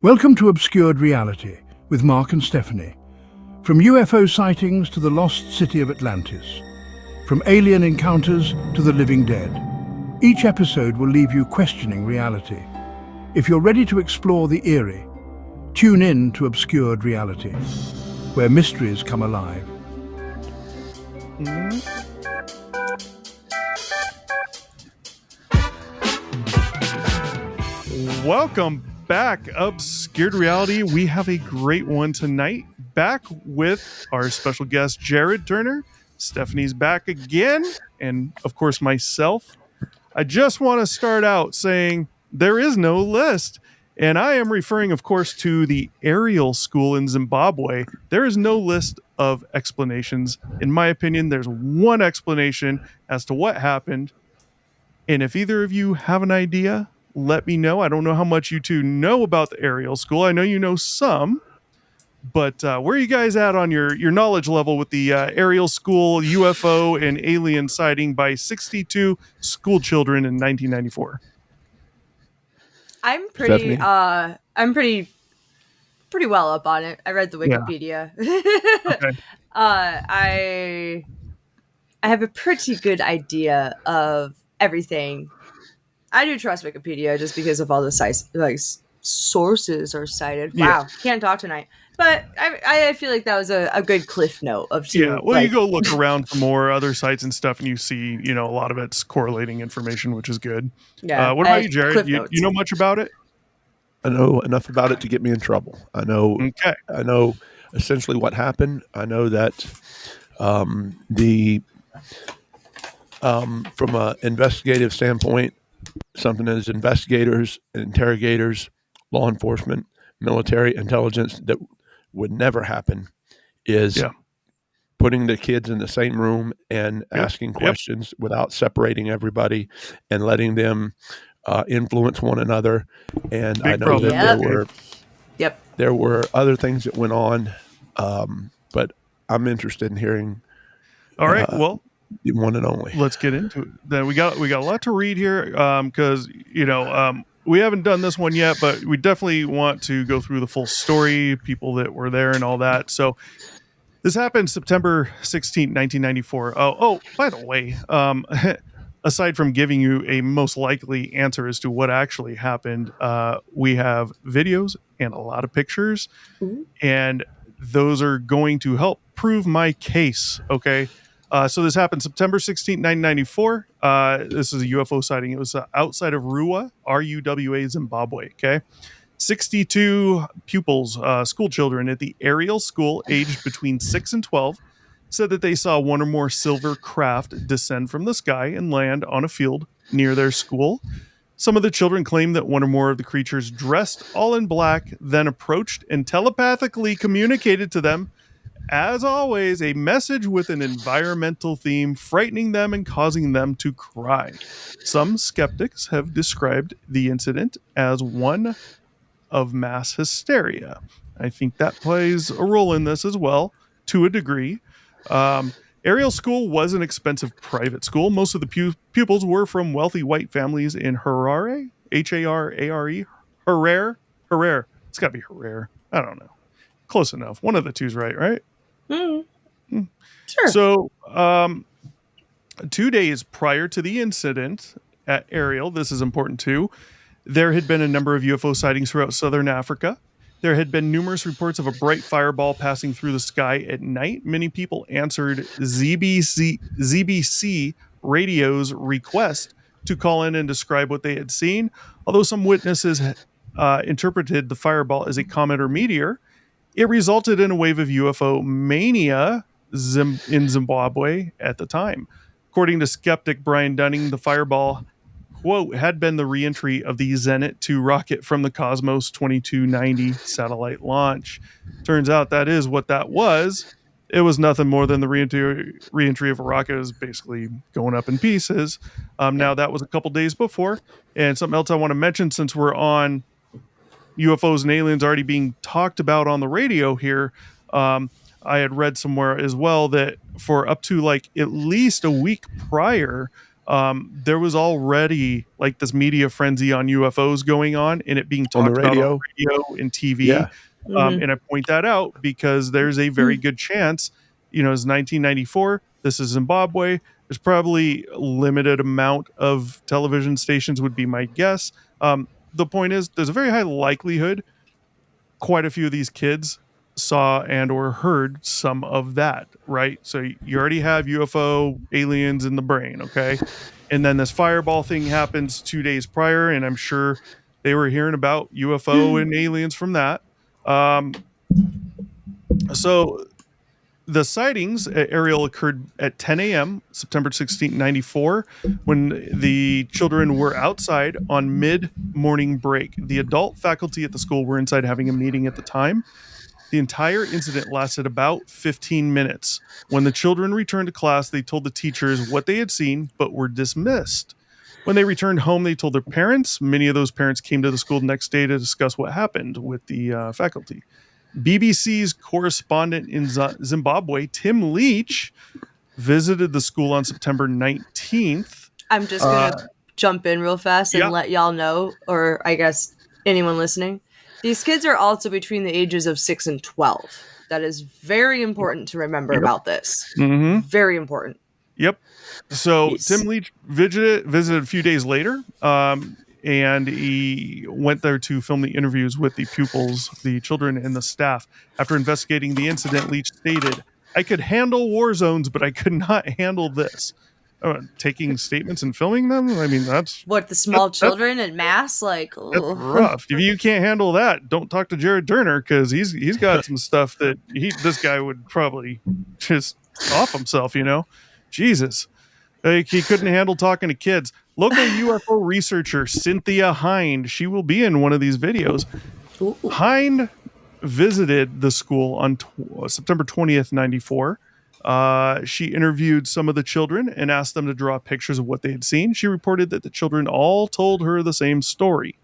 Welcome to Obscured Reality with Mark and Stephanie. From UFO sightings to the lost city of Atlantis, from alien encounters to the living dead, each episode will leave you questioning reality. If you're ready to explore the eerie, tune in to Obscured Reality, where mysteries come alive. Welcome back, Obscured Reality. We have a great one tonight, back with our special guest Jared Turner. Stephanie's back again, and of course myself. I just want to start out saying there is no list, and I am referring, of course, to the Ariel School in Zimbabwe. There is no list of explanations. In my opinion, there's one explanation as to what happened, and if either of you have an idea, let me know. I don't know how much you two know about the Ariel School. I know you know some, but where are you guys at on your knowledge level with the Ariel School UFO and alien sighting by 62 school children in 1994? I'm pretty Stephanie? pretty well up on it. I read the Wikipedia. Okay. I have a pretty good idea of everything. I do trust Wikipedia just because of all the sources are cited. Yeah. Wow, can't talk tonight. But I feel like that was a good cliff note of Yeah, well, you go look around for more other sites and stuff, and you see, a lot of it's correlating information, which is good. Yeah. What about you, Jared? You know much about it? I know enough about it to get me in trouble. I know essentially what happened. I know that from an investigative standpoint, something as investigators, interrogators, law enforcement, military intelligence that would never happen is putting the kids in the same room and asking questions without separating everybody and letting them influence one another. And I know that there were other things that went on, but I'm interested in hearing. All right, well, the one and only. Let's get into it. Then we got a lot to read here because we haven't done this one yet, but we definitely want to go through the full story, people that were there and all that. So this happened September 16, 1994. Oh, by the way, aside from giving you a most likely answer as to what actually happened, we have videos and a lot of pictures, and those are going to help prove my case, okay? So this happened September 16, 1994. This is a UFO sighting. It was outside of Ruwa, R-U-W-A, Zimbabwe, okay? 62 pupils, school children at the Ariel School, aged between 6 and 12, said that they saw one or more silver craft descend from the sky and land on a field near their school. Some of the children claimed that one or more of the creatures dressed all in black then approached and telepathically communicated to them, as always, a message with an environmental theme, frightening them and causing them to cry. Some skeptics have described the incident as one of mass hysteria. I think that plays a role in this as well, to a degree. Ariel School was an expensive private school. Most of the pupils were from wealthy white families in Harare, H-A-R-A-R-E, Harare. It's got to be Harare. I don't know. Close enough. One of the two's right? Sure. So, 2 days prior to the incident at Ariel, this is important too, there had been a number of UFO sightings throughout southern Africa. There had been numerous reports of a bright fireball passing through the sky at night. Many people answered ZBC radio's request to call in and describe what they had seen. Although some witnesses interpreted the fireball as a comet or meteor, it resulted in a wave of UFO mania in Zimbabwe at the time. According to skeptic Brian Dunning, the fireball, quote, had been the reentry of the Zenit 2 rocket from the Cosmos 2290 satellite launch. Turns out that is what that was. It was nothing more than the reentry of a rocket. It was basically going up in pieces. Now, that was a couple days before. And something else I want to mention, since we're on UFOs and aliens already being talked about on the radio here, I had read somewhere as well that for up to at least a week prior, there was already like this media frenzy on UFOs going on, and it being On the talked about on radio? radio and TV. Yeah. And I point that out because there's a very good chance, it's 1994. This is Zimbabwe. There's probably a limited amount of television stations, would be my guess. The point is, there's a very high likelihood quite a few of these kids saw and or heard some of that, right? So you already have UFO aliens in the brain, okay? And then this fireball thing happens 2 days prior, and I'm sure they were hearing about UFO and aliens from that. So the sightings at Ariel occurred at 10 a.m. September 16, 94, when the children were outside on mid-morning break. The adult faculty at the school were inside having a meeting at the time. The entire incident lasted about 15 minutes. When the children returned to class, they told the teachers what they had seen, but were dismissed. When they returned home, they told their parents. Many of those parents came to the school the next day to discuss what happened with the faculty. BBC's correspondent in Zimbabwe, Tim Leach, visited the school on September 19th. I'm just going to jump in real fast and let y'all know, or I guess anyone listening, these kids are also between the ages of 6 and 12. That is very important to remember about this. Mm-hmm. Very important. Yep. So Tim Leach visited a few days later, and he went there to film the interviews with the pupils, the children, and the staff. After investigating the incident, Leach stated, "I could handle war zones, but I could not handle this." Taking statements and filming them? I mean, that's... What, the small children in mass? Like, that's rough. If you can't handle that, don't talk to Jared Turner, because he's got some stuff that this guy would probably just off himself, Jesus. Like, he couldn't handle talking to kids. Local UFO researcher Cynthia Hind, she will be in one of these videos. Ooh. Hind visited the school on September 20th, 94. She interviewed some of the children and asked them to draw pictures of what they had seen. She reported that the children all told her the same story.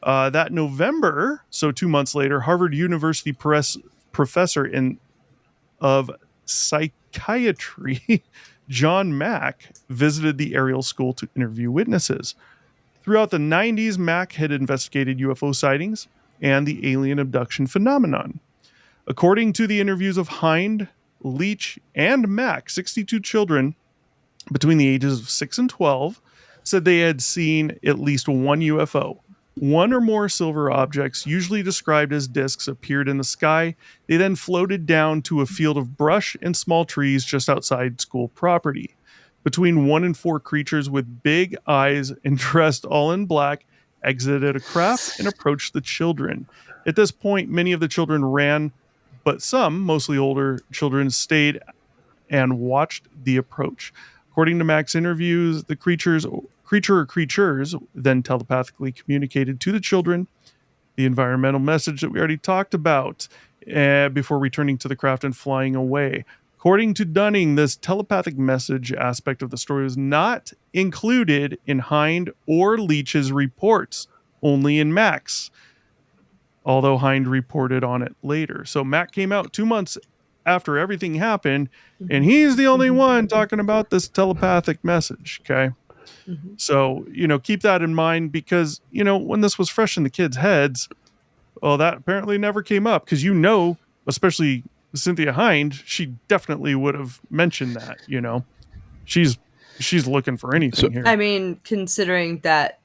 That November, so 2 months later, Harvard University professor of psychiatry, John Mack, visited the Ariel School to interview witnesses. Throughout the 90s, Mack had investigated UFO sightings and the alien abduction phenomenon. According to the interviews of Hind, Leach, and Mack, 62 children between the ages of 6 and 12 said they had seen at least one UFO. One or more silver objects, usually described as discs, appeared in the sky. They then floated down to a field of brush and small trees just outside school property. Between 1 and 4 creatures with big eyes and dressed all in black exited a craft and approached the children. At this point, many of the children ran, but some, mostly older children, stayed and watched the approach. According to Mack's interviews, the creatures then telepathically communicated to the children the environmental message that we already talked about before returning to the craft and flying away. According to Dunning, this telepathic message aspect of the story was not included in Hind or Leach's reports, only in Mack's, although Hind reported on it later. So Mack came out 2 months after everything happened, and he's the only one talking about this telepathic message, okay? Mm-hmm. So, keep that in mind, because, when this was fresh in the kids' heads, well, that apparently never came up, because especially Cynthia Hind, she definitely would have mentioned that, She's looking for anything here. I mean, considering that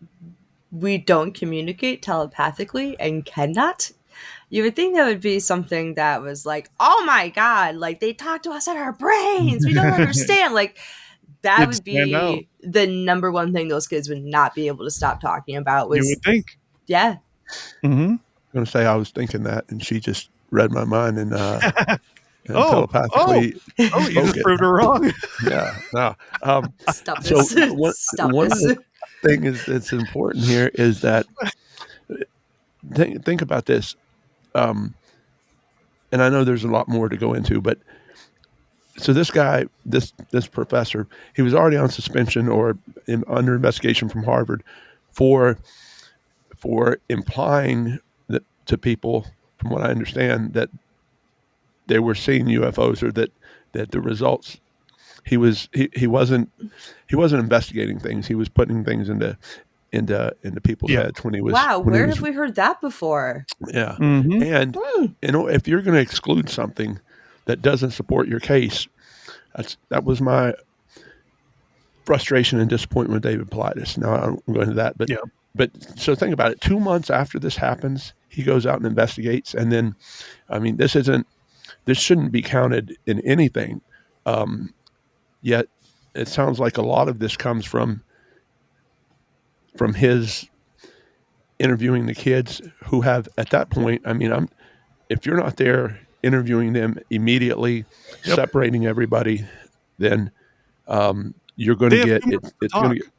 we don't communicate telepathically and cannot, you would think that would be something that was like, oh my God, like they talk to us in our brains. We don't understand. Like that would be the number one thing those kids would not be able to stop talking about. Was, you would think. Yeah. Mm-hmm. I'm going to say I was thinking that, and she just read my mind and telepathically. You just proved her wrong. Yeah. No. Stop this. So one this. of the things that's important here is that think about this. And I know there's a lot more to go into, but so this guy, this professor, he was already on suspension or under investigation from Harvard for implying that to people, from what I understand, that they were seeing UFOs, or that the results he wasn't investigating things. He was putting things into people's Yeah. heads when he was. Wow, when he where was, have we heard that before? Yeah, Mhm. and if you're going to exclude something that doesn't support your case, that was my frustration and disappointment with David Paulides. Now I don't go into that, Yeah. but so think about it. 2 months after this happens, he goes out and investigates, and then, I mean, this shouldn't be counted in anything. Yet it sounds like a lot of this comes from his interviewing the kids who have, at that point, I mean, if you're not there interviewing them immediately, Yep. separating everybody, then you're going They to have get 2 months to it's going talk. to get,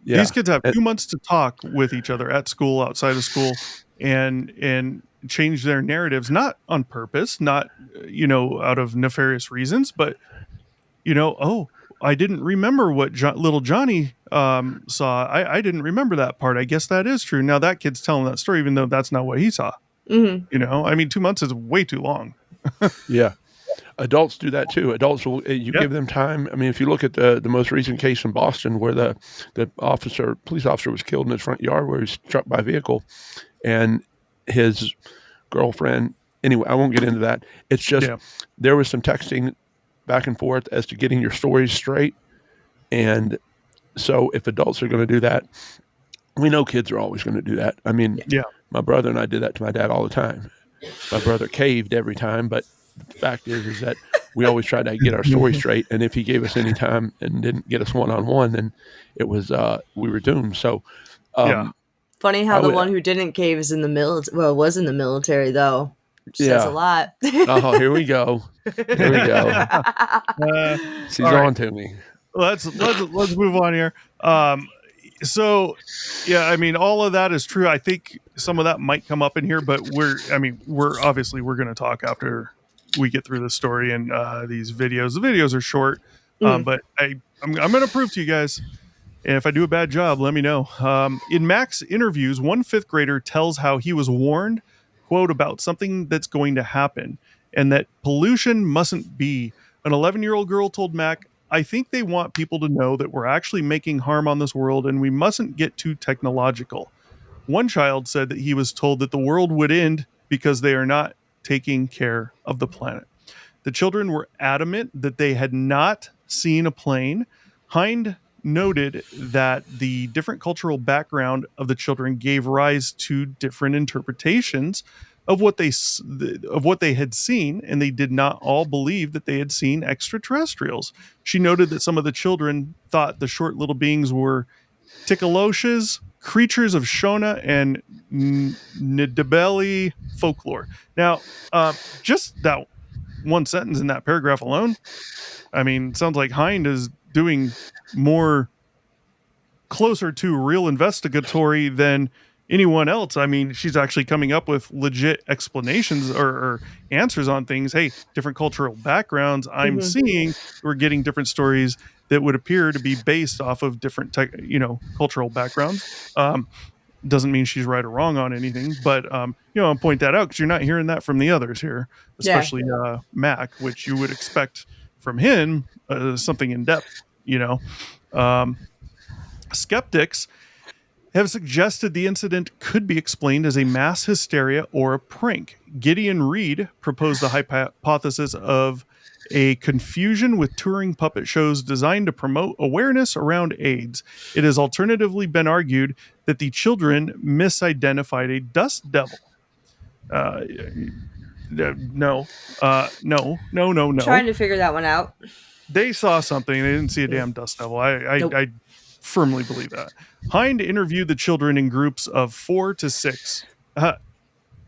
yeah. These kids have 2 months to talk with each other at school, outside of school, and change their narratives, not on purpose, not out of nefarious reasons, but oh, I didn't remember what little Johnny saw. I didn't remember that part. I guess that is true. Now that kid's telling that story, even though that's not what he saw. Mm-hmm. I mean, 2 months is way too long. Yeah. Adults do that too. Adults will, Yep. give them time. I mean, if you look at the most recent case in Boston where the police officer was killed in his front yard where he was struck by a vehicle, and his girlfriend, anyway, I won't get into that. It's just, Yeah. there was some texting back and forth as to getting your stories straight. And so if adults are going to do that, we know kids are always going to do that. I mean, Yeah. my brother and I did that to my dad all the time. My brother caved every time, but the fact is that we always tried to get our story straight. And if he gave us any time and didn't get us one-on-one, then it was, we were doomed. So, Yeah. Funny how I the would- one who didn't cave is in the military. Well, was in the military though, which says Yeah. a lot. oh, here we go. Here we go. Uh, She's All right. on to me. let's move on here. So yeah, I mean, all of that is true. I think some of that might come up in here, but we're going to talk after we get through the story and these videos. The videos are short, but I'm going to prove to you guys. And if I do a bad job, let me know. In Mack's interviews, one fifth grader tells how he was warned, quote, about something that's going to happen and that pollution mustn't be. An 11-year-old girl told Mack, I think they want people to know that we're actually making harm on this world and we mustn't get too technological. One child said that he was told that the world would end because they are not taking care of the planet. The children were adamant that they had not seen a plane. Hind noted that the different cultural background of the children gave rise to different interpretations of what they had seen, and they did not all believe that they had seen extraterrestrials. She noted that some of the children thought the short little beings were Tikaloshes, creatures of Shona, and Ndebele folklore. Now, just that one sentence in that paragraph alone, I mean, sounds like Hind is doing more closer to real investigatory than anyone else. I mean, she's actually coming up with legit explanations or answers on things. Hey, different cultural backgrounds. I'm seeing we're getting different stories that would appear to be based off of different cultural backgrounds. Doesn't mean she's right or wrong on anything, but I'll point that out because you're not hearing that from the others here, especially Mack, which you would expect from him, something in depth. Skeptics have suggested the incident could be explained as a mass hysteria or a prank. Gideon Reed proposed the hypothesis of a confusion with touring puppet shows designed to promote awareness around AIDS. It has alternatively been argued that the children misidentified a dust devil. No. Trying to figure that one out. They saw something. They didn't see a damn dust devil. I firmly believe that. Hind interviewed the children in groups of 4 to 6.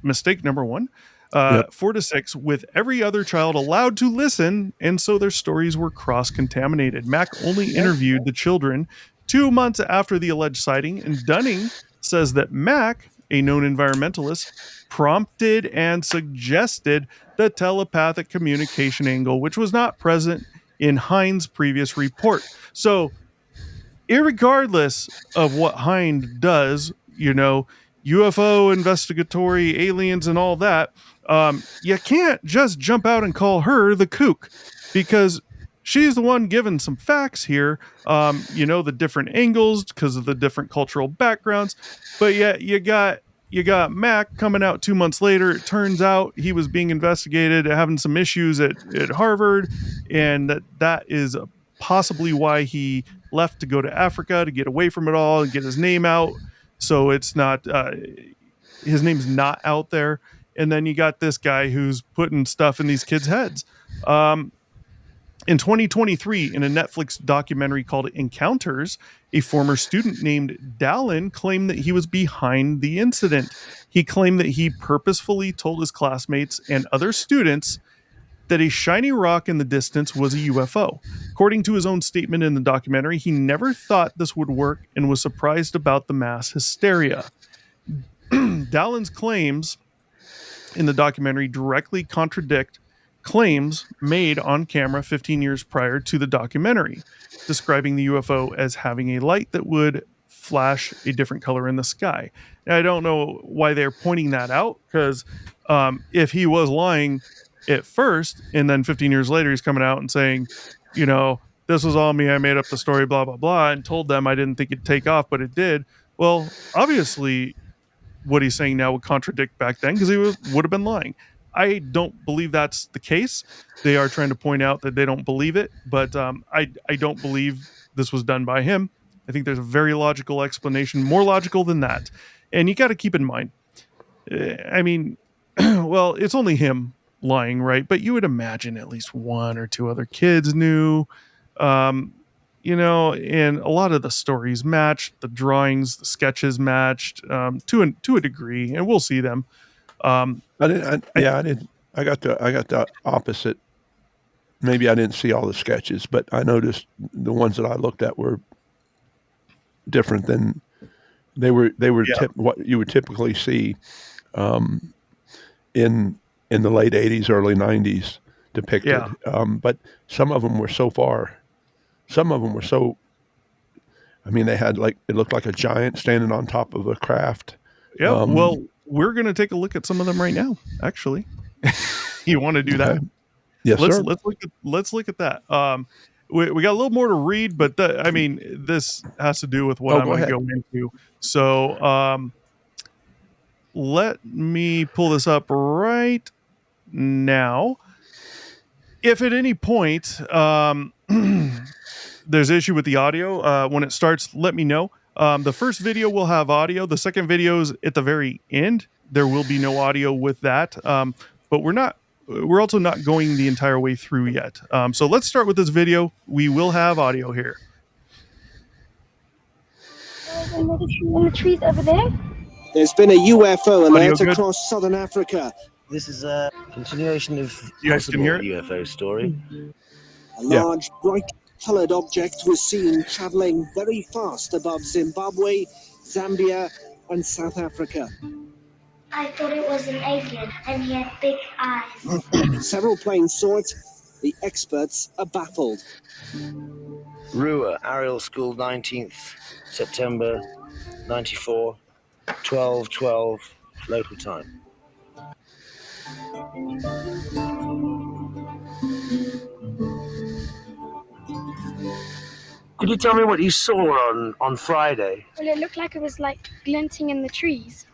Mistake number 1. 4 to 6, with every other child allowed to listen, and so their stories were cross-contaminated. Mack only interviewed the children 2 months after the alleged sighting, and Dunning says that Mack, a known environmentalist, prompted and suggested the telepathic communication angle, which was not present in Hind's previous report. So, irregardless of what Hind does, UFO investigatory, aliens, and all that, you can't just jump out and call her the kook, because she's the one giving some facts here, the different angles because of the different cultural backgrounds. But yet you got Mack coming out 2 months later. It turns out he was being investigated, having some issues at Harvard, and that is possibly why he left to go to Africa to get away from it all and get his name out. So it's not his name's not out there. And then you got this guy who's putting stuff in these kids' heads. In 2023, in a Netflix documentary called Encounters, a former student named Dallin claimed that he was behind the incident. He claimed that he purposefully told his classmates and other students that a shiny rock in the distance was a UFO. According to his own statement in the documentary, he never thought this would work and was surprised about the mass hysteria. Dallin's claims in the documentary directly contradict claims made on camera 15 years prior to the documentary, describing the UFO as having a light that would flash a different color in the sky. And I don't know why they're pointing that out, because if he was lying at first and then 15 years later he's coming out and saying, this was all me, I made up the story, blah, blah, blah, and told them I didn't think it'd take off, but it did. Well, obviously what he's saying now would contradict back then, because he would have been lying. I don't believe that's the case. They are trying to point out that they don't believe it, but I don't believe this was done by him. I think there's a very logical explanation, more logical than that. And you got to keep in mind, well, it's only him lying, right? But you would imagine at least one or two other kids knew, and a lot of the stories matched, the drawings, the sketches matched to a degree, and we'll see them. I got the opposite. Maybe I didn't see all the sketches, but I noticed the ones that I looked at were different than they were. What you would typically see in the late '80s, early '90s depicted. Yeah. But some of them were so far. Some of them were so. They had it looked like a giant standing on top of a craft. Yeah. Well, we're going to take a look at some of them right now, actually. You want to do that? Yes, sir. Let's look at that. We got a little more to read, but this has to do with what I'm going to go into. So let me pull this up right now. If at any point there's an issue with the audio, when it starts, let me know. The first video will have audio. The second video is at the very end. There will be no audio with that. But we're also not going the entire way through yet. So let's start with this video. We will have audio here. In the trees over there. There's been a UFO alert across southern Africa. This is a continuation of you guys can hear it? UFO story. A large, bright-colored object was seen traveling very fast above Zimbabwe, Zambia, and South Africa. I thought it was an alien, and he had big eyes. Several planes saw it. The experts are baffled. Ruwa, Ariel School, 19th September 94, 12:12 local time. Could you tell me what you saw on Friday? Well, it looked like it was glinting in the trees.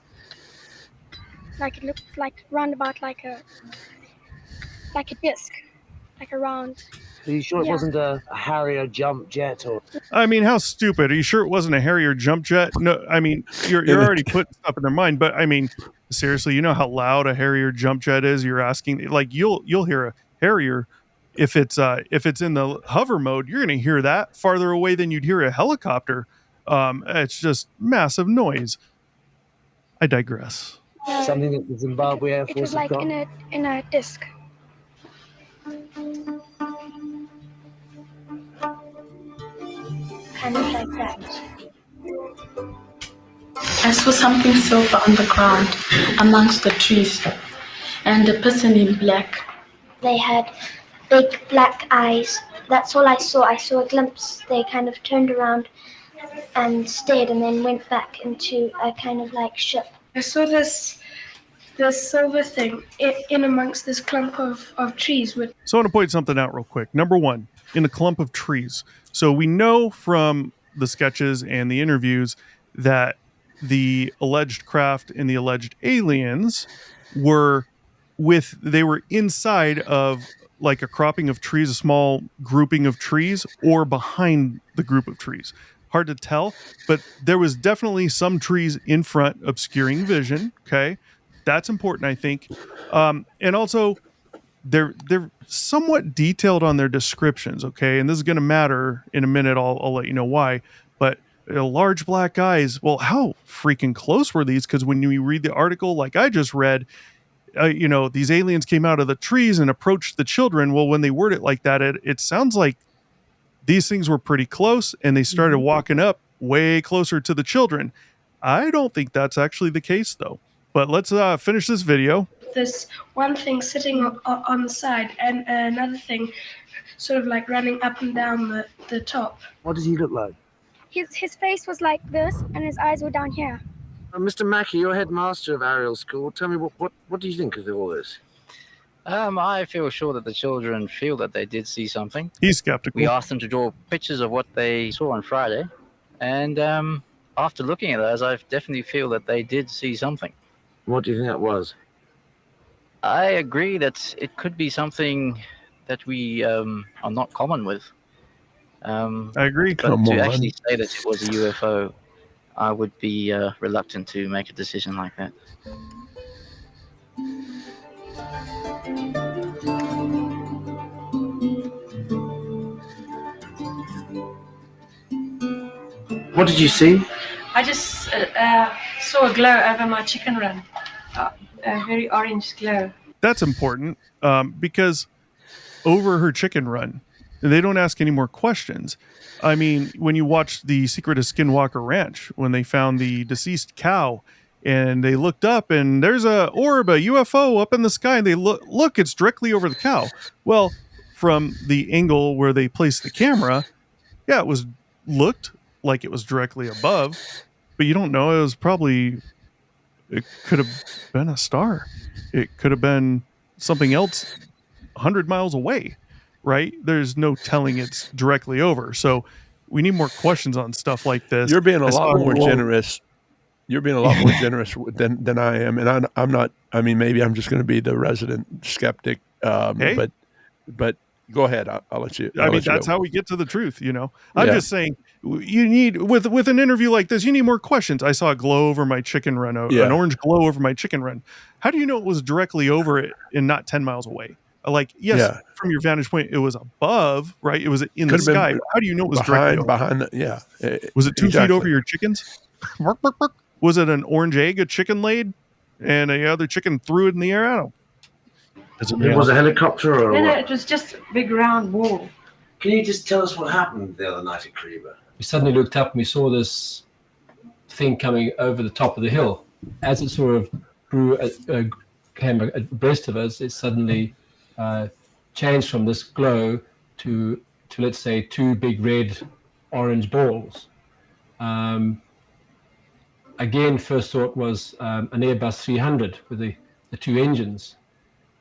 It looked roundabout like a disc, like a round. Are you sure it wasn't a Harrier jump jet or? How stupid. Are you sure it wasn't a Harrier jump jet? No, you're already putting stuff in their mind, but seriously, you know how loud a Harrier jump jet is? You're asking, you'll hear a Harrier if it's in the hover mode, you're going to hear that farther away than you'd hear a helicopter. It's just massive noise. I digress. Something that the Zimbabwe Air Force It was in a disc. Kind of like that. I saw something silver on the ground amongst the trees, and a person in black. They had big black eyes. That's all I saw. I saw a glimpse. They kind of turned around and stared, and then went back into a kind of ship. I saw this silver thing in amongst this clump of trees. So I want to point something out real quick. Number one, in a clump of trees. So we know from the sketches and the interviews that the alleged craft and the alleged aliens were inside of like a cropping of trees, a small grouping of trees, or behind the group of trees. Hard to tell, but there was definitely some trees in front obscuring vision. Okay. That's important, I think. And also they're somewhat detailed on their descriptions. Okay. And this is going to matter in a minute. I'll let you know why, but large black eyes. Well, how freaking close were these? Because when you read the article, like I just read, these aliens came out of the trees and approached the children. Well, when they word it like that, it sounds like these things were pretty close and they started walking up way closer to the children. I don't think that's actually the case, though. But let's finish this video. This one thing sitting on the side and another thing sort of like running up and down the top. What does he look like? His face was like this and his eyes were down here. Mr. Mackey, you're headmaster of Ariel School. Tell me, what do you think of all this? I feel sure that the children feel that they did see something. He's skeptical. We asked them to draw pictures of what they saw on Friday. And after looking at those, I definitely feel that they did see something. What do you think that was? I agree that it could be something that we are not common with. I agree. But to actually say that it was a UFO, I would be reluctant to make a decision like that. What did you see? I just saw a glow over my chicken run, a very orange glow. That's important because over her chicken run, they don't ask any more questions. I mean, when you watch The Secret of Skinwalker Ranch, when they found the deceased cow and they looked up and there's a orb, a UFO up in the sky, and they look, it's directly over the cow. Well, from the angle where they placed the camera, yeah, it looked like it was directly above, but you don't know. It could have been a star. It could have been something else 100 miles away. Right? There's no telling it's directly over. So we need more questions on stuff like this. You're being a lot more generous. You're being a lot more generous than I am. And I'm not, I mean, maybe I'm just going to be the resident skeptic. But go ahead. I'll let you. I mean, that's how we get to the truth, I'm just saying you need, with an interview like this, you need more questions. I saw a glow over my chicken run, an orange glow over my chicken run. How do you know it was directly over it and not 10 miles away? Like, yes, from your vantage point, it was above, right? It was in the sky. How do you know it was directly behind? Was it 2 feet over your chickens? Was it an orange egg a chicken laid and a other chicken threw it in the air? I don't know. It was a helicopter or No, what? it was just a big round ball. Can you just tell us what happened the other night at Kariba? We suddenly looked up and we saw this thing coming over the top of the hill. As it sort of came abreast of us, it suddenly changed from this glow to let's say 2 big red orange balls. Again, first thought was an Airbus 300 with the 2 engines.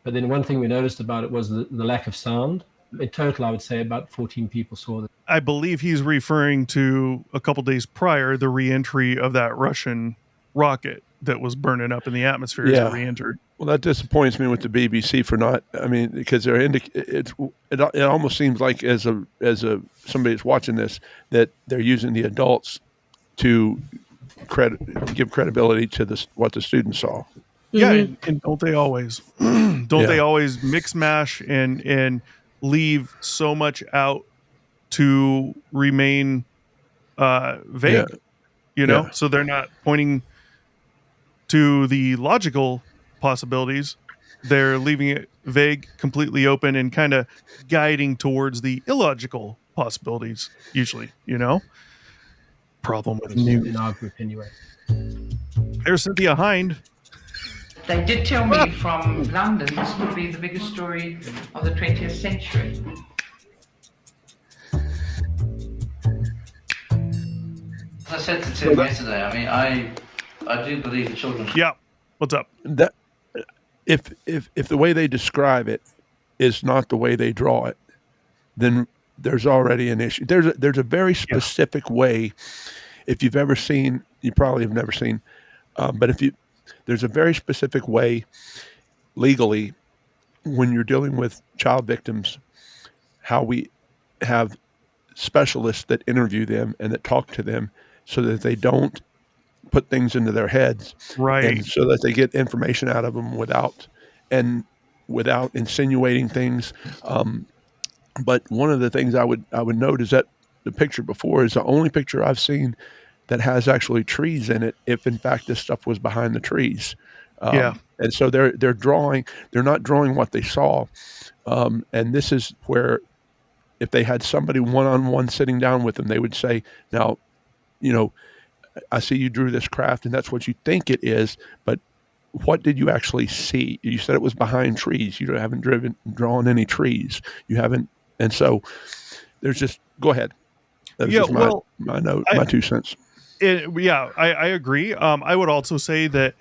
But then one thing we noticed about it was the lack of sound. In total, I would say about 14 people saw that. I believe he's referring to a couple days prior, the re-entry of that Russian rocket that was burning up in the atmosphere as it re-entered. Well, that disappoints me with the BBC for not. I mean, because they're it almost seems like as somebody that's watching this that they're using the adults to give credibility to what the students saw. Yeah, and don't they always? They always mix mash and leave so much out to remain vague? So they're not pointing to the logical possibilities. They're leaving it vague, completely open, and kind of guiding towards the illogical possibilities, usually, Problem with news. In our group, anyway. There's Cynthia Hind. They did tell me from London this would be the biggest story of the 20th century. As I said to Tim yesterday, I mean, I do believe the children. Yeah. What's up? That if the way they describe it is not the way they draw it, then there's already an issue. There's a very specific way. If you've ever seen, you probably have never seen, but there's a very specific way legally when you're dealing with child victims, how we have specialists that interview them and that talk to them so that they don't put things into their heads, Right. and so that they get information out of them without insinuating things. But one of the things I would note is that the picture before is the only picture I've seen that has actually trees in it, if in fact this stuff was behind the trees. Yeah. And so they're not drawing what they saw. And this is where, if they had somebody one-on-one sitting down with them, they would say, now, I see you drew this craft and that's what you think it is, but what did you actually see? You said it was behind trees. You haven't drawn any trees. You haven't. And so there's just, go ahead. That was just my note, my 2 cents. I agree. I would also say that,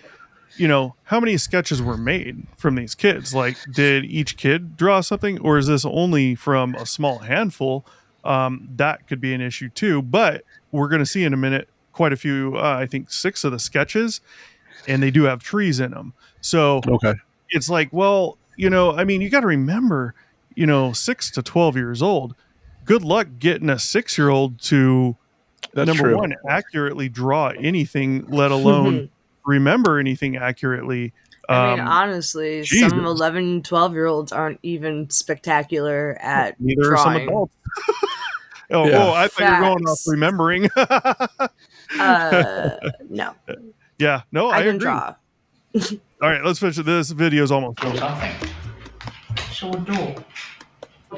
how many sketches were made from these kids? Like, did each kid draw something, or is this only from a small handful? That could be an issue too. But we're going to see in a minute quite a few, I think 6 of the sketches, and they do have trees in them. So it's like, well, you got to remember, 6 to 12 years old. Good luck getting a 6-year-old to, number one, accurately draw anything, let alone remember anything accurately. Honestly, Jesus. some 11, 12-year-olds aren't even spectacular at Neither drawing. are some adults. I thought you were going off remembering. No. Yeah, no, I can agree. draw. All right, let's finish it. This video is almost over. Saw a door.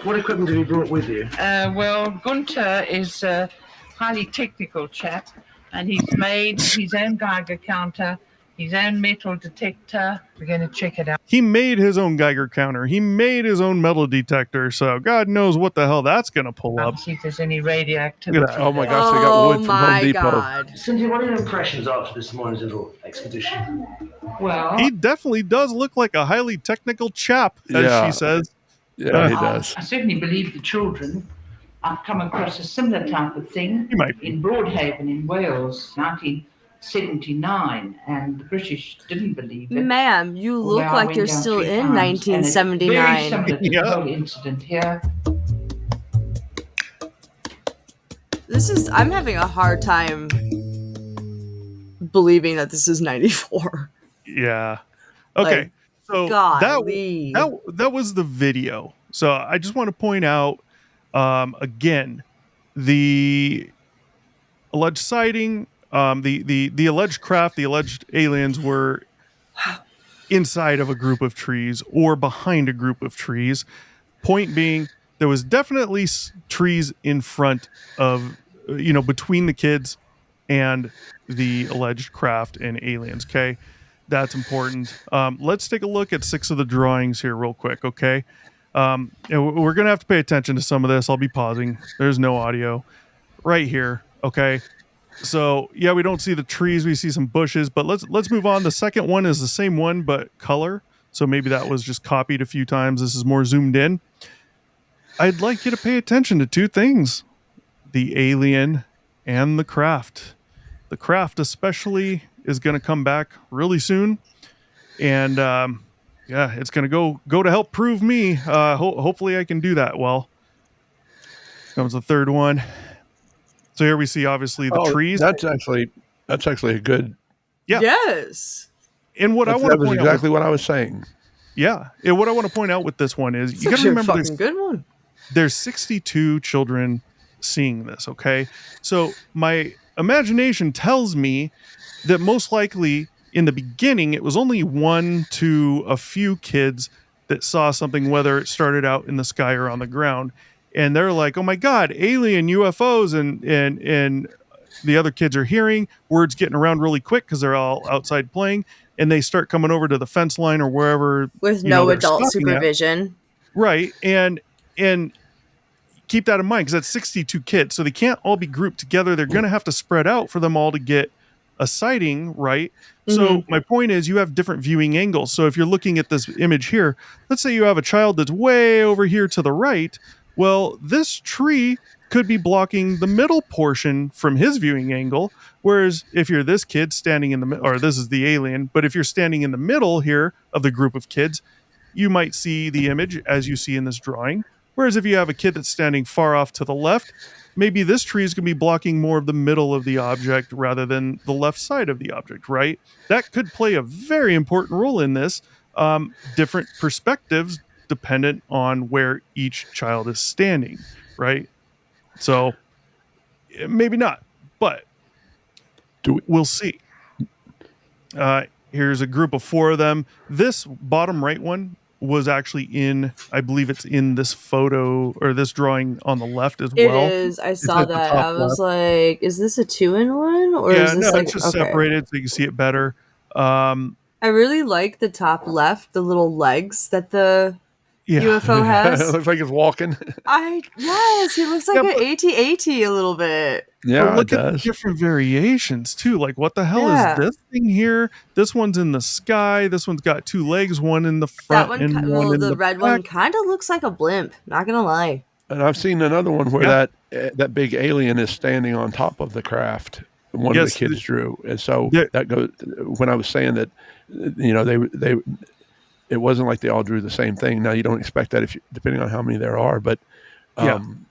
What equipment have you brought with you? Well, Gunter is a highly technical chap, and he's made his own Geiger counter, his own metal detector. We're going to check it out. He made his own Geiger counter. He made his own metal detector. So God knows what the hell that's going to pull up. See if there's any radioactivity. Oh my gosh, they got wood from Home Depot. God. Cynthia, what are your impressions after this morning's little expedition? Well, He definitely does look like a highly technical chap, as she says. Yeah, he does. I certainly believe the children. I've come across a similar type of thing in Broadhaven in Wales, 1979, and the British didn't believe it. Ma'am, you look Although I like went you're down still 3 in times, and it's 1979. Very similar to the whole incident here. I'm having a hard time believing that this is 94. Yeah. Okay. Like, so golly. that was the video. So I just want to point out, again, the alleged sighting, the alleged craft, the alleged aliens were inside of a group of trees or behind a group of trees. Point being, there was definitely trees in front of, between the kids and the alleged craft and aliens. Okay. That's important. Let's take a look at 6 of the drawings here real quick. Okay. And we're going to have to pay attention to some of this. I'll be pausing. There's no audio right here. Okay. So yeah, we don't see the trees. We see some bushes, but let's move on. The second one is the same one, but color. So maybe that was just copied a few times. This is more zoomed in. I'd like you to pay attention to 2 things: the alien and the craft. The craft especially is going to come back really soon. And, it's going to go to help prove me. Hopefully I can do that well. Comes the third one. So here we see obviously the trees. That's actually a good. Yeah. Yes. And what I want to point out. Exactly what I was saying. Yeah. And what I want to point out with this one is you got to remember there's 62 children seeing this. Okay. So my imagination tells me that most likely in the beginning, it was only 1 to a few kids that saw something, whether it started out in the sky or on the ground. And they're like, oh my God, alien UFOs. And the other kids are hearing words getting around really quick because they're all outside playing. And they start coming over to the fence line or wherever. With no adult supervision. Right. And keep that in mind because that's 62 kids. So they can't all be grouped together. They're going to have to spread out for them all to get a sighting, right? So my point is you have different viewing angles. So if you're looking at this image here, let's say you have a child that's way over here to the right. Well, this tree could be blocking the middle portion from his viewing angle, whereas if you're this kid standing in the middle, or this is the alien, but if you're standing in the middle here of the group of kids, you might see the image as you see in this drawing. Whereas if you have a kid that's standing far off to the left, maybe this tree is going to be blocking more of the middle of the object rather than the left side of the object, right? That could play a very important role in this. Different perspectives dependent on where each child is standing, right? So maybe not, but we'll see. Here's a group of 4 of them. This bottom right one was actually in, I believe it's in this photo or this drawing on the left as well. It is. I saw that. I was like, is this a 2-in-1? Or is this it's just separated so you can see it better. I really like the top left, the little legs that the UFO has. It looks like it's walking. Yes, he looks like an AT-AT a little bit. Yeah, but look it at does. the different variations too. Like, what the hell is this thing here? This one's in the sky. This one's got 2 legs, one in the front That one, and one in the red back. one kind of looks like a blimp. Not gonna lie. And I've seen another one where that big alien is standing on top of the craft. One of the kids drew, and so that goes. When I was saying that, they it wasn't like they all drew the same thing. Now you don't expect that depending on how many there are, but I'm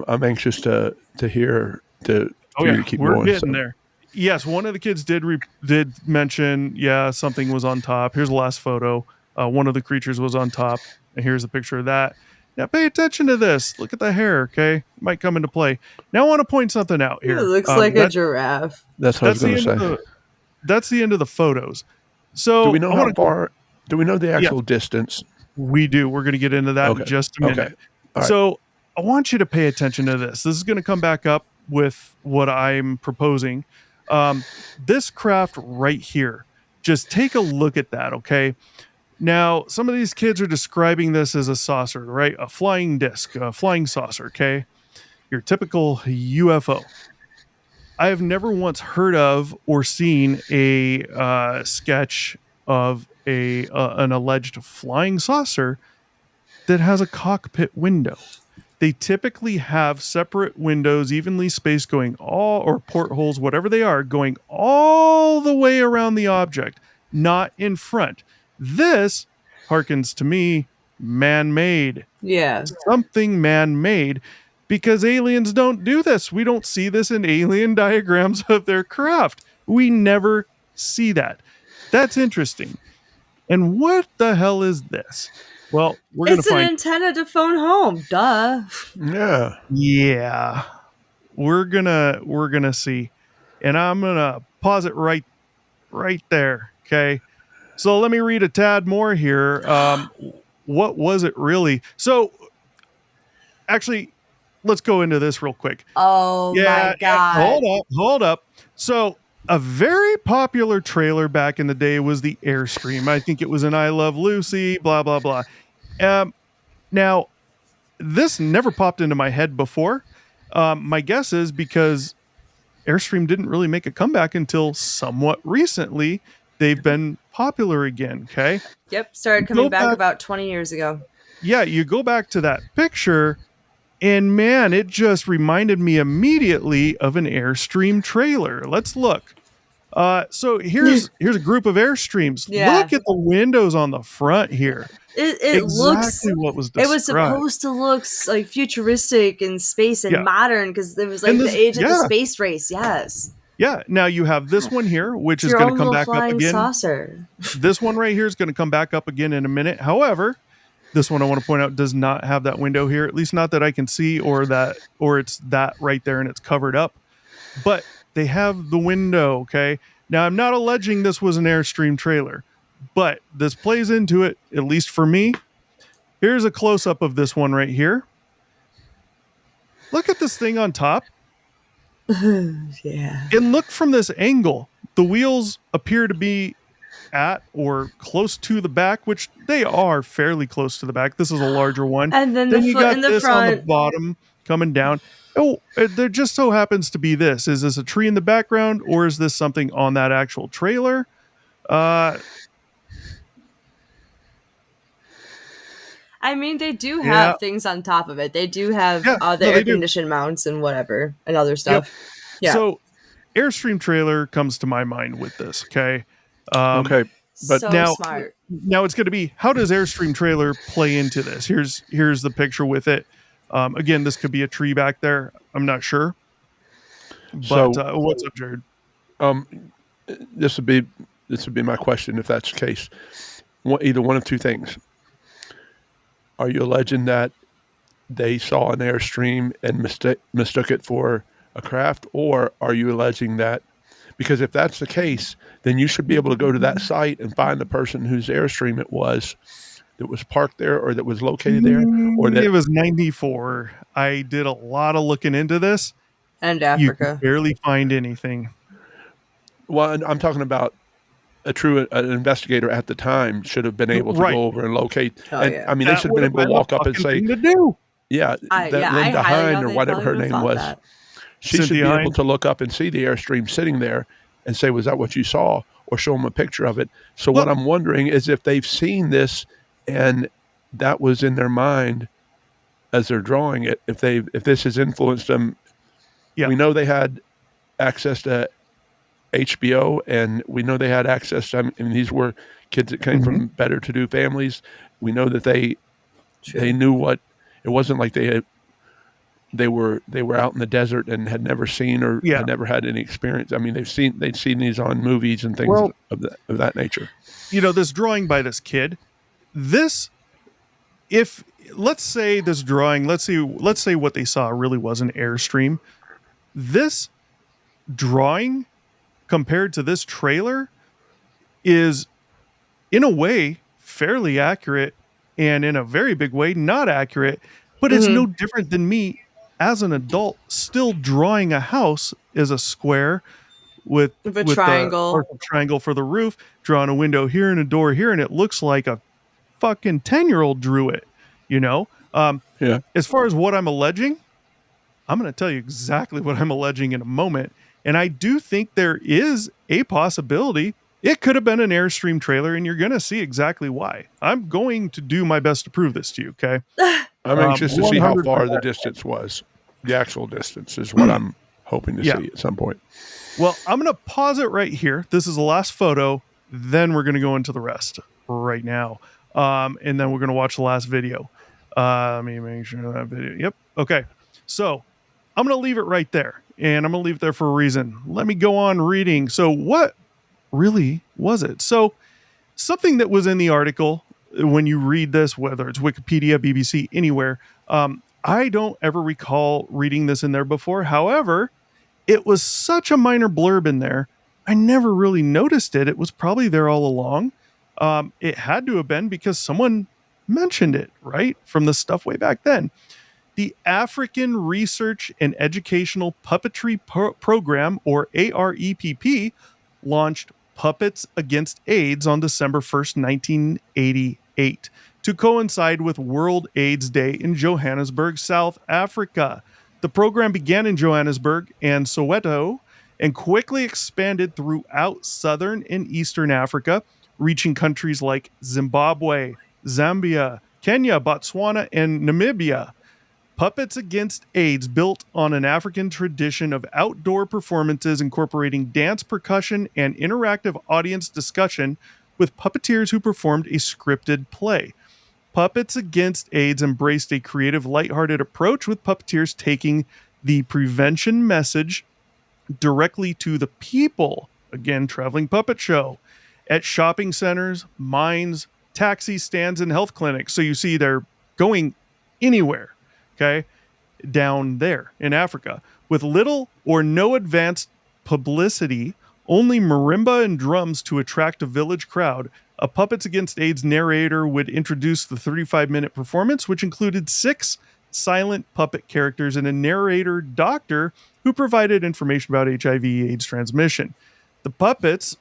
anxious to hear for you to keep we're going. getting there. Yes, one of the kids did mention something was on top. Here's the last photo. One of the creatures was on top, and here's a picture of that. Now pay attention to this. Look at the hair, okay? It might come into play. Now I want to point something out here. It looks like a giraffe. That's what I was going to say. That's the end of the photos. So do we know how far? Do we know the actual distance? We do. We're going to get into that in just a minute. Okay. All right. So I want you to pay attention to this. This is going to come back up with what I'm proposing. This craft right here. Just take a look at that, okay? Now, some of these kids are describing this as a saucer, right? A flying disc, a flying saucer, okay? Your typical UFO. I have never once heard of or seen a sketch of an alleged flying saucer that has a cockpit window. They typically have separate windows, evenly spaced, or portholes, whatever they are, going all the way around the object, not in front. This harkens to me man-made. Yeah. Something man-made. Because aliens don't do this. We don't see this in alien diagrams of their craft. We never see that. That's interesting. And what the hell is this? Well, we're going to find... It's an antenna to phone home. Duh. Yeah. Yeah. We're gonna see. And I'm going to pause it right there. Okay. So let me read a tad more here. What was it really? So actually, let's go into this real quick. Oh my God. Hold up. So a very popular trailer back in the day was the Airstream. I think it was an I Love Lucy, blah, blah, blah. Now, this never popped into my head before. My guess is because Airstream didn't really make a comeback until somewhat recently. They've been popular again, okay? Yep, started coming back about 20 years ago. Yeah, you go back to that picture, and man, it just reminded me immediately of an Airstream trailer. Let's look. So here's a group of Airstreams. Yeah. Look at the windows on the front here. It looks exactly what was described. It was supposed to look like futuristic in space and modern because it was like the age of the space race. Yes. Yeah. Now you have this one here, which is going to come back up again. Saucer. This one right here is going to come back up again in a minute. However, this one I want to point out does not have that window here, at least not that I can see, or it's that right there and it's covered up. But they have the window. Okay. Now I'm not alleging this was an Airstream trailer, but this plays into it, at least for me. Here's a close-up of this one right here. Look at this thing on top. Yeah. And look from this angle. The wheels appear to be at or close to the back, which they are fairly close to the back. This is a larger one. And then you got in the this front. on the bottom coming down. Oh, there just so happens to be this. Is this a tree in the background, or is this something on that actual trailer? I I mean, they do have things on top of it. They do have the air conditioned mounts and whatever and other stuff. Yep. Yeah. So, Airstream trailer comes to my mind with this. Okay. Okay. But so now, smart. Now it's going to be, how does Airstream trailer play into this? Here's the picture with it. Again, this could be a tree back there. I'm not sure. But what's up, Jared? This would be my question if that's the case. Either one of two things. Are you alleging that they saw an Airstream and mistook it for a craft, or are you alleging that? Because if that's the case, then you should be able to go to that site and find the person whose Airstream it was that was parked there or that was located there. Or that it was 94. I did a lot of looking into this. And Africa. You can barely find anything. Well, I'm talking about an investigator at the time should have been able to go over and locate. I mean, they should have been able to walk up and say, Linda Hine or whatever her name was. That. She should be able to look up and see the Airstream sitting there and say, was that what you saw? Or show them a picture of it. So what I'm wondering is if they've seen this and that was in their mind as they're drawing it, if this has influenced them. We know they had access to HBO, and we know they had access to, and these were kids that came from better to do families. We know that they knew what, it wasn't like they were out in the desert and had never seen or had never had any experience. I mean, they'd seen these on movies and things of that nature. You know, this drawing by this kid, let's say this drawing, let's say what they saw really was an Airstream. This drawing compared to this trailer is in a way fairly accurate and in a very big way not accurate, but it's no different than me as an adult still drawing a house as a square with a triangle for the roof, drawing a window here and a door here, and it looks like a fucking 10-year-old drew it, you know? As far as what I'm alleging, I'm going to tell you exactly what I'm alleging in a moment. And I do think there is a possibility it could have been an Airstream trailer, and you're going to see exactly why. I'm going to do my best to prove this to you, okay? I'm anxious to see how far the distance was. The actual distance is what I'm hoping to see at some point. Well, I'm going to pause it right here. This is the last photo. Then we're going to go into the rest right now. And then we're going to watch the last video. Let me make sure that video. Yep. Okay. So I'm going to leave it right there. And I'm going to leave it there for a reason. Let me go on reading. So what really was it? So something that was in the article, when you read this, whether it's Wikipedia, BBC, anywhere, I don't ever recall reading this in there before. However, it was such a minor blurb in there, I never really noticed it. It was probably there all along. It had to have been because someone mentioned it, right? From the stuff way back then. The African Research and Educational Puppetry Program, or AREPP, launched Puppets Against AIDS on December 1st, 1988, to coincide with World AIDS Day in Johannesburg, South Africa. The program began in Johannesburg and Soweto and quickly expanded throughout southern and eastern Africa, reaching countries like Zimbabwe, Zambia, Kenya, Botswana, and Namibia. Puppets Against AIDS built on an African tradition of outdoor performances incorporating dance, percussion, and interactive audience discussion with puppeteers who performed a scripted play. Puppets Against AIDS embraced a creative, lighthearted approach with puppeteers taking the prevention message directly to the people. Again, traveling puppet show at shopping centers, mines, taxi stands, and health clinics. So you see they're going anywhere. Okay, down there in Africa, with little or no advanced publicity, only marimba and drums to attract a village crowd. A Puppets Against AIDS narrator would introduce the 35-minute performance, which included 6 silent puppet characters and a narrator doctor who provided information about HIV/AIDS transmission. The puppets,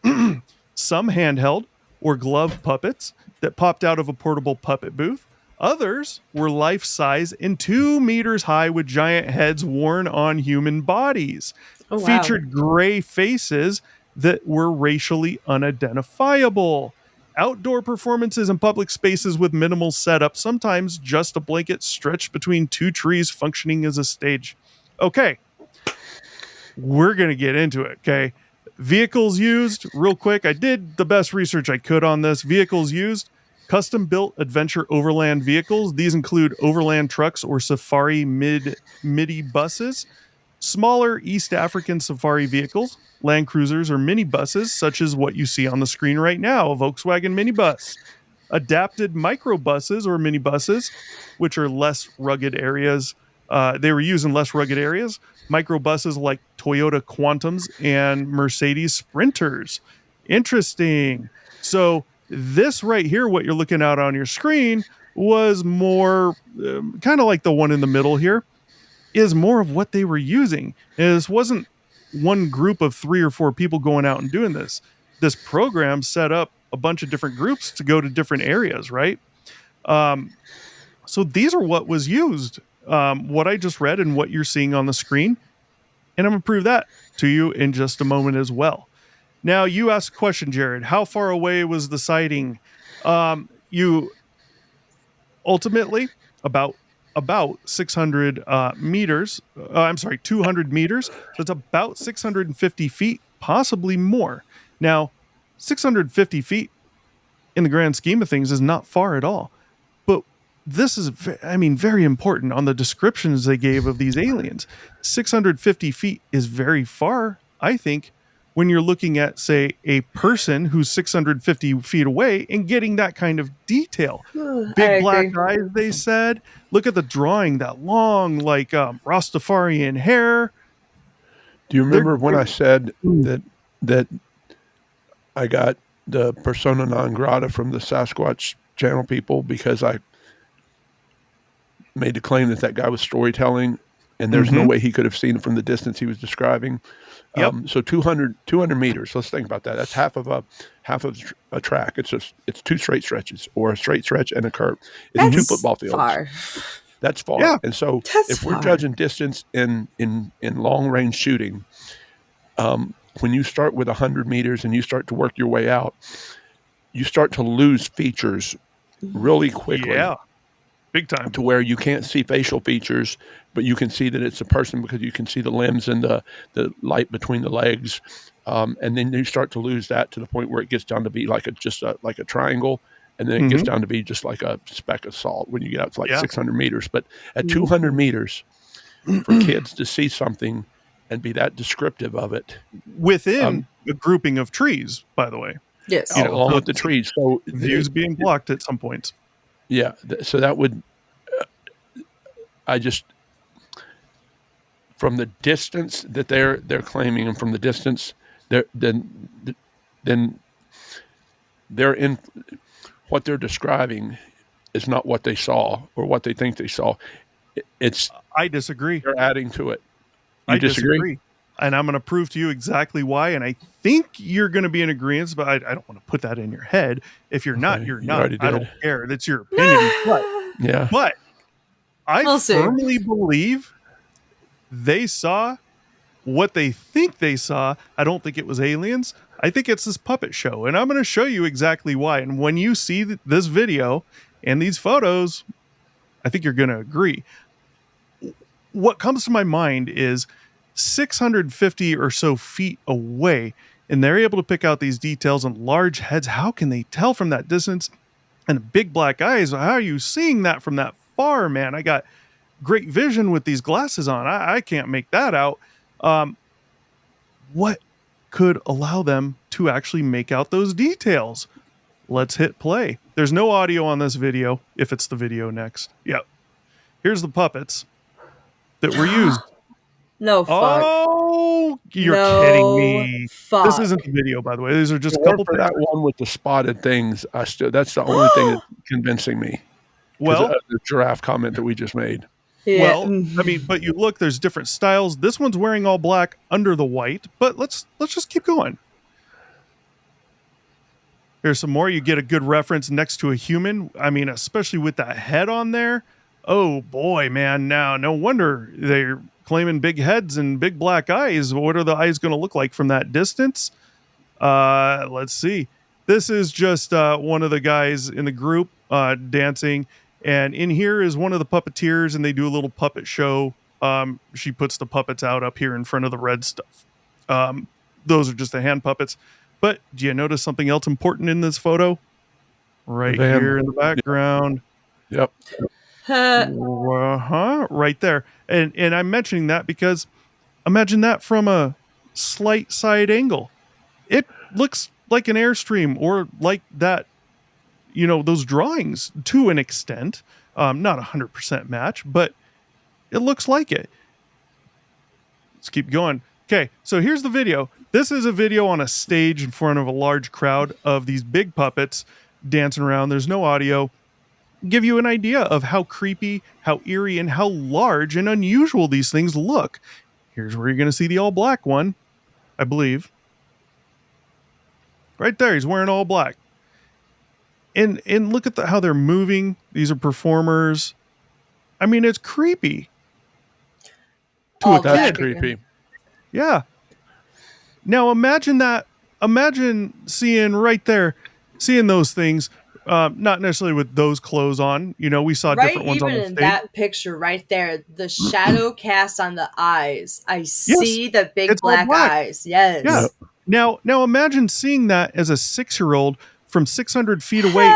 some handheld or glove puppets that popped out of a portable puppet booth. Others were life-size and 2 meters high with giant heads worn on human bodies. Oh, wow. Featured gray faces that were racially unidentifiable. outdoor performances in public spaces with minimal setup, sometimes just a blanket stretched between two trees functioning as a stage. Okay, we're going to get into it, okay? Vehicles used, real quick. I did the best research I could on this. Vehicles used, custom-built adventure overland vehicles. These include overland trucks or safari midi buses, smaller East African safari vehicles, Land Cruisers or minibuses, such as what you see on the screen right now, a Volkswagen minibus, adapted microbuses or minibuses, which are less rugged areas. They were used in less rugged areas. Microbuses like Toyota Quantums and Mercedes Sprinters. Interesting. So this right here, what you're looking at on your screen, was more kind of like the one in the middle here, is more of what they were using. And this wasn't one group of 3 or 4 people going out and doing this. This program set up a bunch of different groups to go to different areas, right? So these are what was used, what I just read and what you're seeing on the screen. And I'm going to prove that to you in just a moment as well. Now, you asked a question, Jared. How far away was the sighting? You ultimately about 600 meters. I'm sorry, 200 meters. So it's about 650 feet, possibly more. Now, 650 feet in the grand scheme of things is not far at all. But this is, very important on the descriptions they gave of these aliens. 650 feet is very far, I think, when you're looking at, say, a person who's 650 feet away and getting that kind of detail. Big black eyes, they said. Look at the drawing, that long, like Rastafarian hair. Do you remember when I said that I got the persona non grata from the Sasquatch channel people because I made the claim that guy was storytelling and there's no way he could have seen it from the distance he was describing? So 200 meters. Let's think about that. That's half of a track. It's 2 straight stretches, or a straight stretch and a curve. It's 2 football fields. Far. That's far. Yeah, and so if we're judging distance in long range shooting, when you start with 100 meters and you start to work your way out, you start to lose features really quickly. Yeah. Big time. To where you can't see facial features, but you can see that it's a person because you can see the limbs and the light between the legs. And then you start to lose that to the point where it gets down to be like a triangle. And then it gets down to be just like a speck of salt when you get out to 600 meters. But at 200 meters, for kids to see something and be that descriptive of it. Within a grouping of trees, by the way. Yes. Along with the trees. So views being blocked at some points. Yeah, so that would, I just, from the distance that they're claiming, and from the distance, then they're in, what they're describing is not what they saw or what they think they saw. It's. I disagree. They're adding to it. I disagree. And I'm going to prove to you exactly why. And I think you're going to be in agreement, but I don't want to put that in your head. If you're not, you're not. I don't care. That's your opinion. But I firmly believe they saw what they think they saw. I don't think it was aliens. I think it's this puppet show. And I'm going to show you exactly why. And when you see this video and these photos, I think you're going to agree. What comes to my mind is 650 or so feet away, and they're able to pick out these details and large heads. How can they tell from that distance? And big black eyes. How are you seeing that from that far, man? I got great vision with these glasses on. I can't make that out. What could allow them to actually make out those details? Let's hit play. There's no audio on this video, if it's the video next. Yep. Here's the puppets that were used. No fuck. Oh, you're kidding me. Fuck. This isn't the video, by the way. These are just a couple for that one with the spotted things. That's the only thing that's convincing me. Well, the giraffe comment that we just made. Yeah. Well, but you look, there's different styles. This one's wearing all black under the white, but let's just keep going. Here's some more. You get a good reference next to a human. Especially with that head on there. Oh boy, man. Now, no wonder they're claiming big heads and big black eyes. What are the eyes going to look like from that distance? Let's see. This is just one of the guys in the group dancing. And in here is one of the puppeteers, and they do a little puppet show. She puts the puppets out up here in front of the red stuff. Those are just the hand puppets. But do you notice something else important in this photo? Right here in the background. Yep. Right there. And I'm mentioning that because imagine that from a slight side angle. It looks like an Airstream or like that, those drawings to an extent. Not 100% match, but it looks like it. Let's keep going. Okay, so here's the video. This is a video on a stage in front of a large crowd of these big puppets dancing around. There's no audio. Give you an idea of how creepy, how eerie, and how large and unusual these things look. Here's where you're going to see the all black one, I believe. Right there, he's wearing all black. And look at how they're moving. These are performers. I mean, it's creepy. That's creepy. Yeah. Now imagine that. Imagine seeing right there, seeing those things. Not necessarily with those clothes on. We saw different ones on the stage. Even in that picture right there, the shadow cast on the eyes. I see the big black eyes. Yes. Yeah. Now imagine seeing that as a 6-year-old from 600 feet away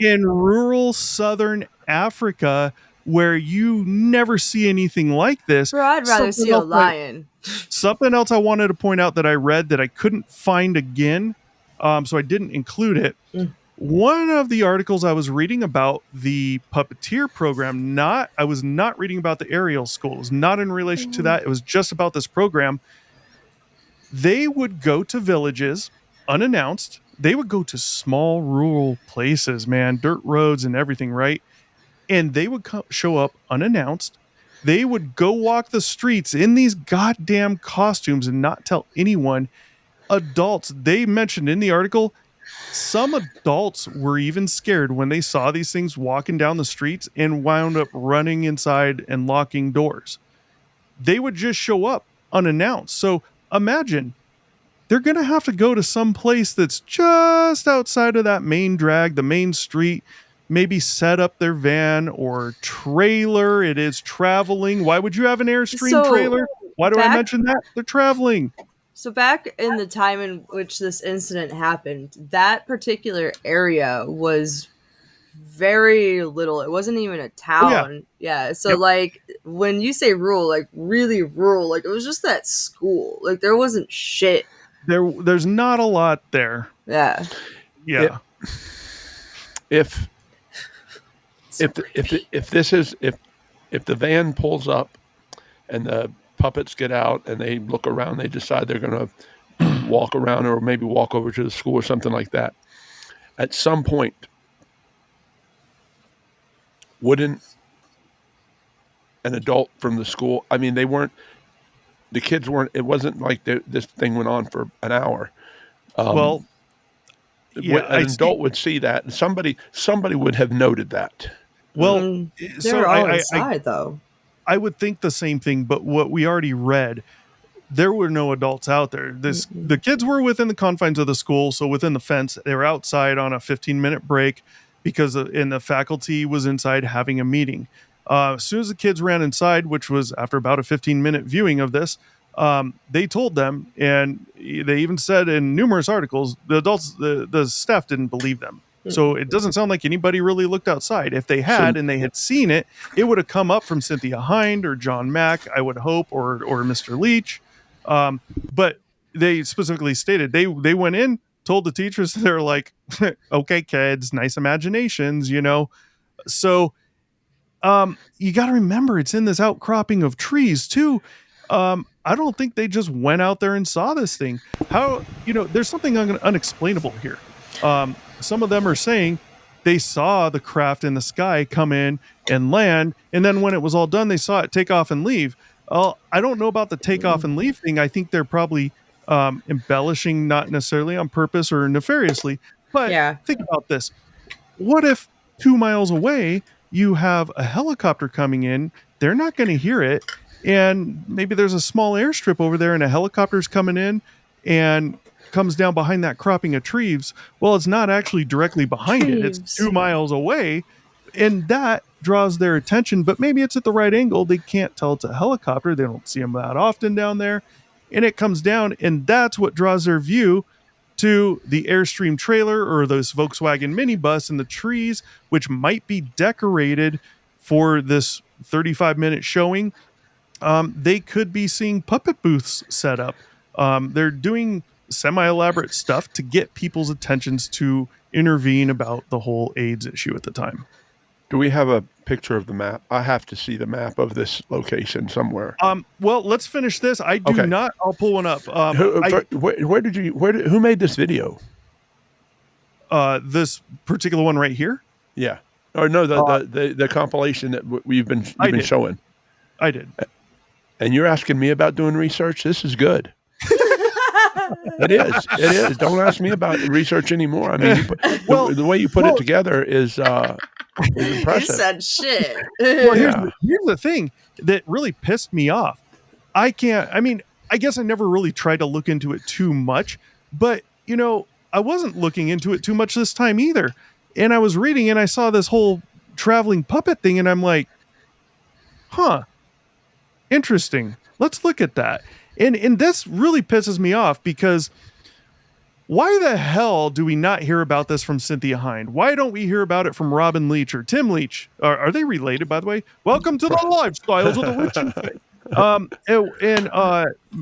in rural southern Africa, where you never see anything like this. Bro, I'd rather see a lion. Something else I wanted to point out that I read that I couldn't find again, so I didn't include it. One of the articles I was reading about the puppeteer program, I was not reading about the Ariel School. It was not in relation to that. It was just about this program. They would go to villages unannounced. They would go to small rural places, man, dirt roads and everything, right? And they would show up unannounced. They would go walk the streets in these goddamn costumes and not tell anyone. Adults, they mentioned in the article, some adults were even scared when they saw these things walking down the streets and wound up running inside and locking doors. They would just show up unannounced. So imagine they're going to have to go to some place that's just outside of that main drag, the main street, maybe set up their van or trailer. It is traveling. Why would you have an Airstream trailer? Why do I mention that? They're traveling. So back in the time in which this incident happened, that particular area was very little. It wasn't even a town. Yeah. So like when you say rural, like really rural, like it was just that school. Like there wasn't shit. There's not a lot there. Yeah. Yeah. If the van pulls up and the puppets get out and they look around, they decide they're going to walk around or maybe walk over to the school or something like that. At some point, wouldn't an adult from the school, I mean, the kids weren't, it wasn't like this thing went on for an hour. An adult would see that, and somebody would have noted that. Well, they were all inside though. I would think the same thing, but what we already read, there were no adults out there. The kids were within the confines of the school, so within the fence. They were outside on a 15-minute break because the faculty was inside having a meeting. As soon as the kids ran inside, which was after about a 15-minute viewing of this, they told them, and they even said in numerous articles, the adults, the staff didn't believe them. So it doesn't sound like anybody really looked outside. If they had and they had seen it, it would have come up from Cynthia Hind or John Mack, I would hope, or Mr. Leach. But they specifically stated they went in, told the teachers, they're like, okay, kids, nice imaginations, So you got to remember, it's in this outcropping of trees too. I don't think they just went out there and saw this thing. How, there's something unexplainable here. Some of them are saying they saw the craft in the sky come in and land, and then when it was all done, they saw it take off and leave. I don't know about the take off and leave thing. I think they're probably embellishing, not necessarily on purpose or nefariously. But think about this. What if 2 miles away you have a helicopter coming in? They're not going to hear it. And maybe there's a small airstrip over there and a helicopter's coming in, and comes down behind that cropping of trees. Well, it's not actually directly behind it. It's 2 miles away. And that draws their attention, but maybe it's at the right angle. They can't tell it's a helicopter. They don't see them that often down there. And it comes down, and that's what draws their view to the Airstream trailer or this Volkswagen minibus in the trees, which might be decorated for this 35-minute showing. They could be seeing puppet booths set up. They're doing semi-elaborate stuff to get people's attentions to intervene about the whole AIDS issue at the time. Do we have a picture of the map? I have to see the map of this location somewhere. Well, let's finish this. I do not. I'll pull one up. Who made this video? This particular one right here. Yeah. Or no, the compilation that you've been showing. I did. And you're asking me about doing research? This is good. It is. It is. Don't ask me about research anymore. I mean, the way you put it together is impressive. You said shit. Well, here's the thing that really pissed me off. I guess I never really tried to look into it too much, but I wasn't looking into it too much this time either. And I was reading and I saw this whole traveling puppet thing and I'm like, interesting. Let's look at that. And this really pisses me off because why the hell do we not hear about this from Cynthia Hind? Why don't we hear about it from Robin Leach or Tim Leach? Are they related, by the way? Welcome to the lifestyles of the rich and famous. And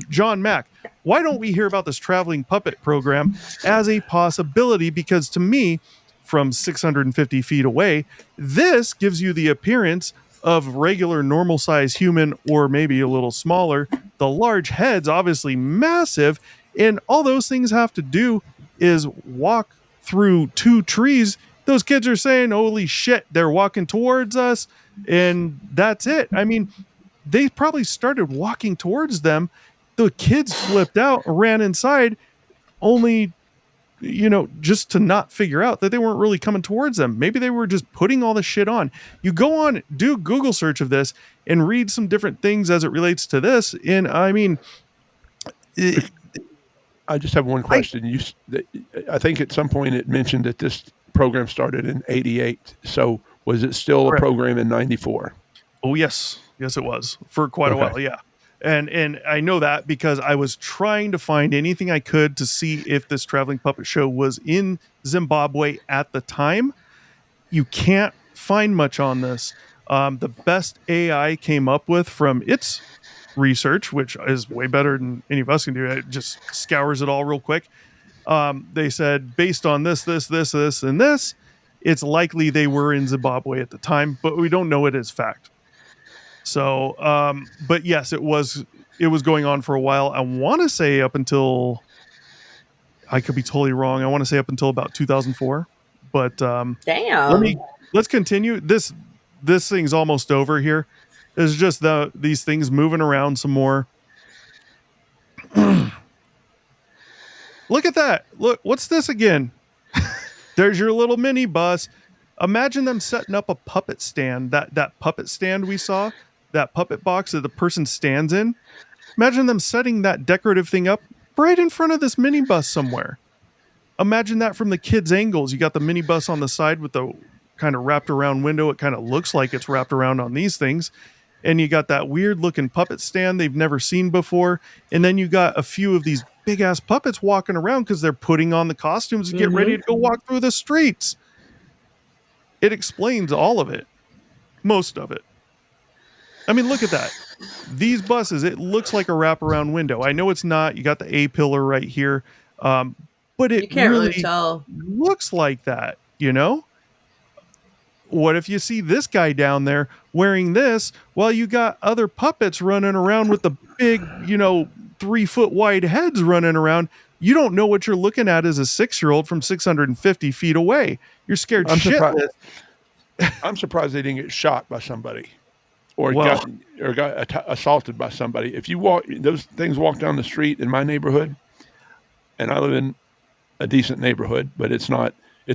John Mack. Why don't we hear about this traveling puppet program as a possibility? Because to me, from 650 feet away, this gives you the appearance of regular normal size human or maybe a little smaller. The large head's obviously massive, and all those things have to do is walk through 2 trees. Those kids are saying, holy shit, they're walking towards us, and that's it. I mean, they probably started walking towards them. The kids flipped out, ran inside, only just to not figure out that they weren't really coming towards them. Maybe they were just putting all the shit on. You go on, do Google search of this and read some different things as it relates to this. And I mean, I just have one question. I think at some point it mentioned that this program started in 88. So was it still a program in 94? Oh, yes. Yes, it was for quite a while. Yeah. And I know that because I was trying to find anything I could to see if this traveling puppet show was in Zimbabwe at the time. You can't find much on this. The best AI came up with from its research, which is way better than any of us can do. It just scours it all real quick. They said, based on this, and this, it's likely they were in Zimbabwe at the time, but we don't know it as fact. So, but yes, it was going on for a while. I want to say up until, I could be totally wrong. I want to say up until about 2004, but, damn, let's continue. This thing's almost over here. There's just these things moving around some more. Look at that. Look, what's this again? There's your little mini bus. Imagine them setting up a puppet stand, that puppet stand we saw, that puppet box that the person stands in. Imagine them setting that decorative thing up right in front of this minibus somewhere. Imagine that from the kids' angles. You got the minibus on the side with the kind of wrapped around window. It kind of looks like it's wrapped around on these things. And you got that weird looking puppet stand they've never seen before. And then you got a few of these big ass puppets walking around because they're putting on the costumes to get ready to go walk through the streets. It explains all of it. Most of it. I mean, look at that. These buses, it looks like a wraparound window. I know it's not. You got the A-pillar right here. But it you can't really tell. Looks like that, What if you see this guy down there wearing this while you got other puppets running around with the big, 3-foot wide heads running around? You don't know what you're looking at as a 6-year-old from 650 feet away. You're scared shitless. I'm surprised they didn't get shot by somebody or got assaulted by somebody. If you those things walk down the street in my neighborhood, and I live in a decent neighborhood, but it's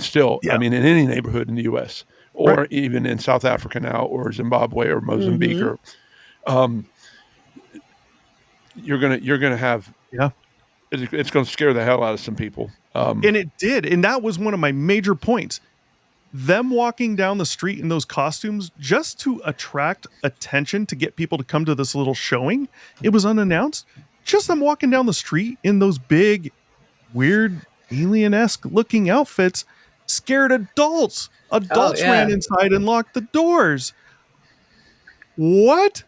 still, I mean, in any neighborhood in the U.S. or even in South Africa now or Zimbabwe or Mozambique you're gonna have it's going to scare the hell out of some people. And it did. And that was one of my major points. Them walking down the street in those costumes just to attract attention, to get people to come to this little showing. It was unannounced. Just them walking down the street in those big, weird, alien-esque looking outfits scared adults. Adults ran inside and locked the doors. What?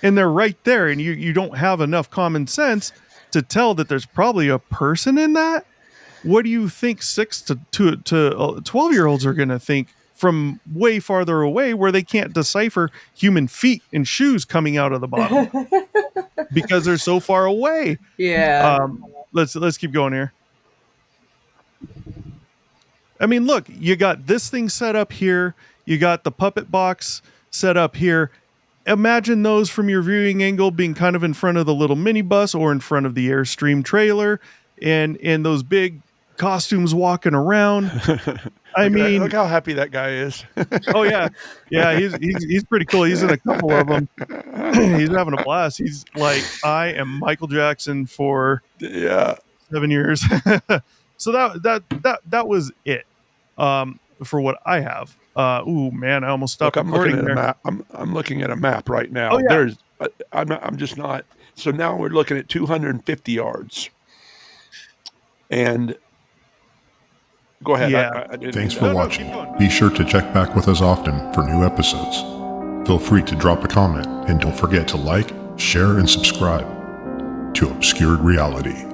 And they're right there, and you don't have enough common sense to tell that there's probably a person in that. What do you think 6 to 12-year-olds are going to think from way farther away, where they can't decipher human feet and shoes coming out of the bottom because they're so far away? Yeah. Let's keep going here. I mean, look, you got this thing set up here. You got the puppet box set up here. Imagine those from your viewing angle being kind of in front of the little minibus or in front of the Airstream trailer, and those big costumes walking around. I mean, look how happy that guy is. Oh yeah, he's pretty cool. He's in a couple of them. He's having a blast. He's like, I am Michael Jackson for 7 years. So that was it for what I have. Ooh man, I almost stopped. Look, I'm looking at a map. I'm looking at a map right now. Oh, yeah. I'm just not. So now we're looking at 250 yards. And go ahead. Yeah. Thanks for watching. Be sure to check back with us often for new episodes. Feel free to drop a comment, and don't forget to like, share, and subscribe to Obscured Reality.